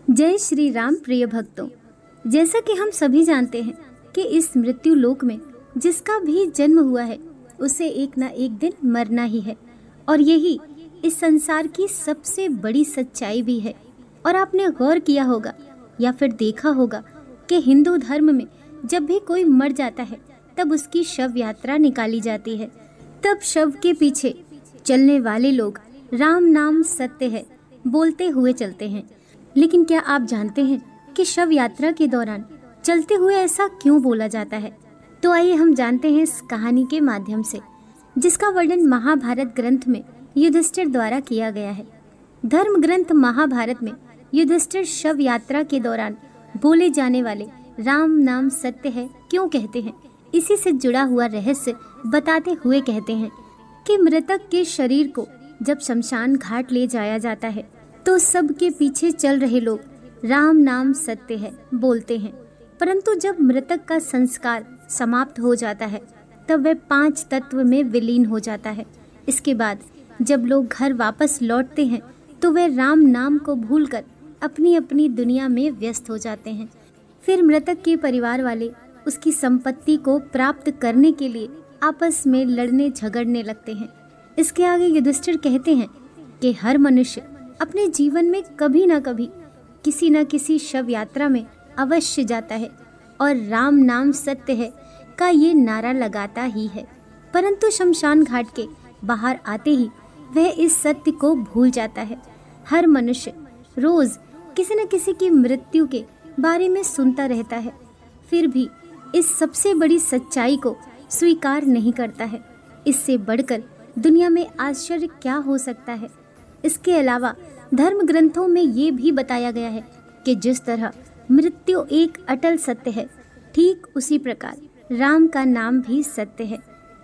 जय श्री राम प्रिय भक्तों। जैसा कि हम सभी जानते हैं कि इस मृत्यु लोक में जिसका भी जन्म हुआ है उसे एक ना एक दिन मरना ही है, और यही इस संसार की सबसे बड़ी सच्चाई भी है। और आपने गौर किया होगा या फिर देखा होगा कि हिंदू धर्म में जब भी कोई मर जाता है तब उसकी शव यात्रा निकाली जाती है। तब शव के पीछे चलने वाले लोग राम नाम सत्य है बोलते हुए चलते हैं। लेकिन क्या आप जानते हैं कि शव यात्रा के दौरान चलते हुए ऐसा क्यों बोला जाता है? तो आइए हम जानते हैं इस कहानी के माध्यम से, जिसका वर्णन महाभारत ग्रंथ में युधिष्ठिर द्वारा किया गया है। धर्म ग्रंथ महाभारत में युधिष्ठिर शव यात्रा के दौरान बोले जाने वाले राम नाम सत्य है क्यों कहते हैं, इसी से जुड़ा हुआ रहस्य बताते हुए कहते हैं कि मृतक के शरीर को जब शमशान घाट ले जाया जाता है तो सबके पीछे चल रहे लोग राम नाम सत्य है बोलते हैं, परंतु जब मृतक का संस्कार समाप्त हो जाता है तब वह 5 तत्व में विलीन हो जाता है। इसके बाद जब लोग घर वापस लौटते हैं तो वे राम नाम को भूलकर अपनी अपनी दुनिया में व्यस्त हो जाते हैं। फिर मृतक के परिवार वाले उसकी संपत्ति को प्राप्त करने के लिए आपस में लड़ने झगड़ने लगते हैं। इसके आगे युधिष्ठिर कहते हैं कि हर मनुष्य अपने जीवन में कभी ना कभी किसी न किसी शव यात्रा में अवश्य जाता है और राम नाम सत्य है का ये नारा लगाता ही है, परंतु शमशान घाट के बाहर आते ही वह इस सत्य को भूल जाता है। हर मनुष्य रोज किसी न किसी की मृत्यु के बारे में सुनता रहता है, फिर भी इस सबसे बड़ी सच्चाई को स्वीकार नहीं करता है। इससे बढ़कर दुनिया में आश्चर्य क्या हो सकता है? इसके अलावा धर्म ग्रंथों में ये भी बताया गया है कि जिस तरह मृत्यु एक अटल सत्य है, ठीक उसी प्रकार राम का नाम भी सत्य है।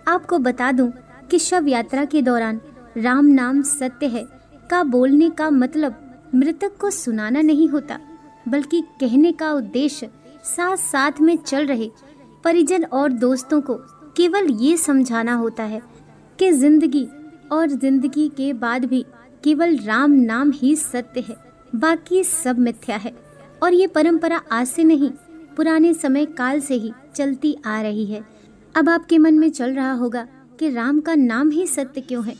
आपको बता दूं कि शव यात्रा के दौरान राम नाम सत्य है का बोलने का मतलब मृतक को सुनाना नहीं होता, बल्कि कहने का उद्देश्य साथ साथ में चल रहे परिजन और दोस्तों को केवल ये समझाना होता है कि जिंदगी और जिंदगी के बाद भी केवल राम नाम ही सत्य है, बाकी सब मिथ्या है। और ये परंपरा आज से नहीं, पुराने समय काल से ही चलती आ रही है। अब आपके मन में चल रहा होगा कि राम का नाम ही सत्य क्यों है,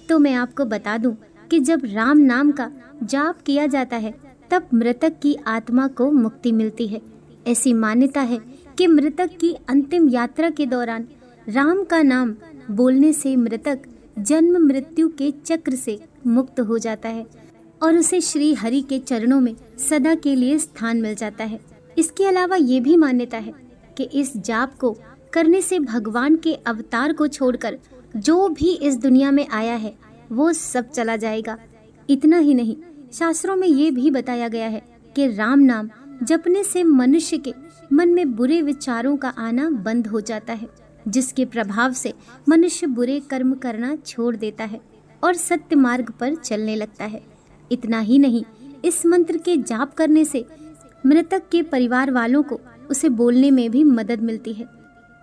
तो मैं आपको बता दूं कि जब राम नाम का जाप किया जाता है तब मृतक की आत्मा को मुक्ति मिलती है। ऐसी मान्यता है कि मृतक की अंतिम यात्रा के दौरान राम का नाम बोलने से मृतक जन्म मृत्यु के चक्र से मुक्त हो जाता है और उसे श्री हरि के चरणों में सदा के लिए स्थान मिल जाता है। इसके अलावा ये भी मान्यता है कि इस जाप को करने से भगवान के अवतार को छोड़कर जो भी इस दुनिया में आया है वो सब चला जाएगा। इतना ही नहीं, शास्त्रों में ये भी बताया गया है कि राम नाम जपने से मनुष्य के मन में बुरे विचारों का आना बंद हो जाता है, जिसके प्रभाव से मनुष्य बुरे कर्म करना छोड़ देता है और सत्य मार्ग पर चलने लगता है। इतना ही नहीं, इस मंत्र के जाप करने से मृतक के परिवार वालों को उसे बोलने में भी मदद मिलती है,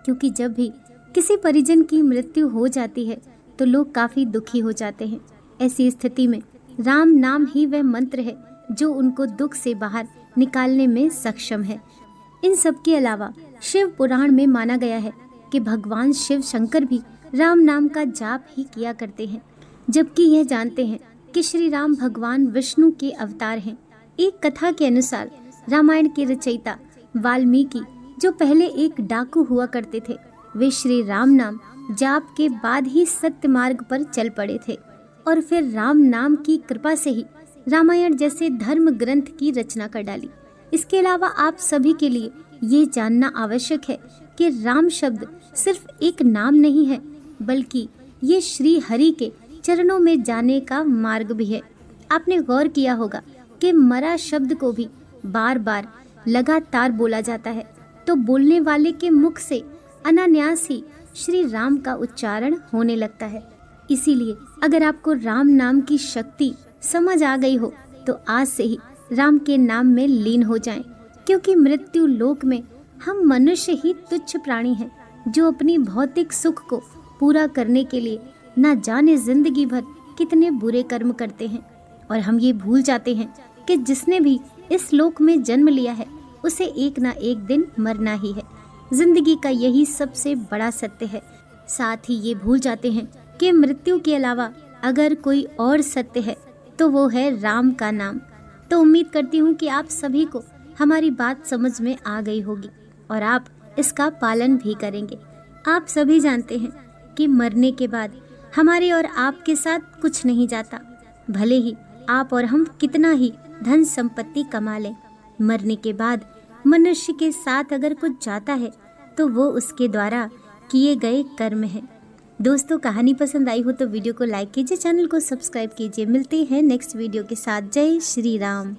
क्योंकि जब भी किसी परिजन की मृत्यु हो जाती है तो लोग काफी दुखी हो जाते हैं। ऐसी स्थिति में राम नाम ही वह मंत्र है जो उनको दुख से बाहर निकालने में सक्षम है। इन सब के अलावा शिव पुराण में माना गया है कि भगवान शिव शंकर भी राम नाम का जाप ही किया करते हैं, जबकि यह जानते हैं कि श्री राम भगवान विष्णु के अवतार हैं। एक कथा के अनुसार रामायण के रचयिता वाल्मीकि, जो पहले एक डाकू हुआ करते थे, वे श्री राम नाम जाप के बाद ही सत्य मार्ग पर चल पड़े थे और फिर राम नाम की कृपा से ही रामायण जैसे धर्म ग्रंथ की रचना कर डाली। इसके अलावा आप सभी के लिए ये जानना आवश्यक है कि राम शब्द सिर्फ एक नाम नहीं है, बल्कि ये श्री हरि के चरणों में जाने का मार्ग भी है। आपने गौर किया होगा कि मरा शब्द को भी बार बार लगातार बोला जाता है, तो बोलने वाले के मुख से अनायास ही श्री राम का उच्चारण होने लगता है। इसीलिए अगर आपको राम नाम की शक्ति समझ आ गई हो तो आज से ही राम के नाम में लीन हो जाएं, क्योंकि मृत्यु लोक में हम मनुष्य ही तुच्छ प्राणी हैं जो अपनी भौतिक सुख को पूरा करने के लिए न जाने जिंदगी भर कितने बुरे कर्म करते हैं। और हम ये भूल जाते हैं कि जिसने भी इस लोक में जन्म लिया है उसे एक ना एक दिन मरना ही है। जिंदगी का यही सबसे बड़ा सत्य है। साथ ही ये भूल जाते हैं कि मृत्यु के अलावा अगर कोई और सत्य है तो वो है राम का नाम। तो उम्मीद करती हूँ कि आप सभी को हमारी बात समझ में आ गई होगी और आप इसका पालन भी करेंगे। आप सभी जानते हैं कि मरने के बाद हमारे और आपके साथ कुछ नहीं जाता। भले ही आप और हम कितना ही धन संपत्ति कमा लें, मरने के बाद मनुष्य के साथ अगर कुछ जाता है तो वो उसके द्वारा किए गए कर्म है। दोस्तों, कहानी पसंद आई हो तो वीडियो को लाइक कीजिए, चैनल को सब्सक्राइब कीजिए। मिलते हैं नेक्स्ट वीडियो के साथ। जय श्री राम।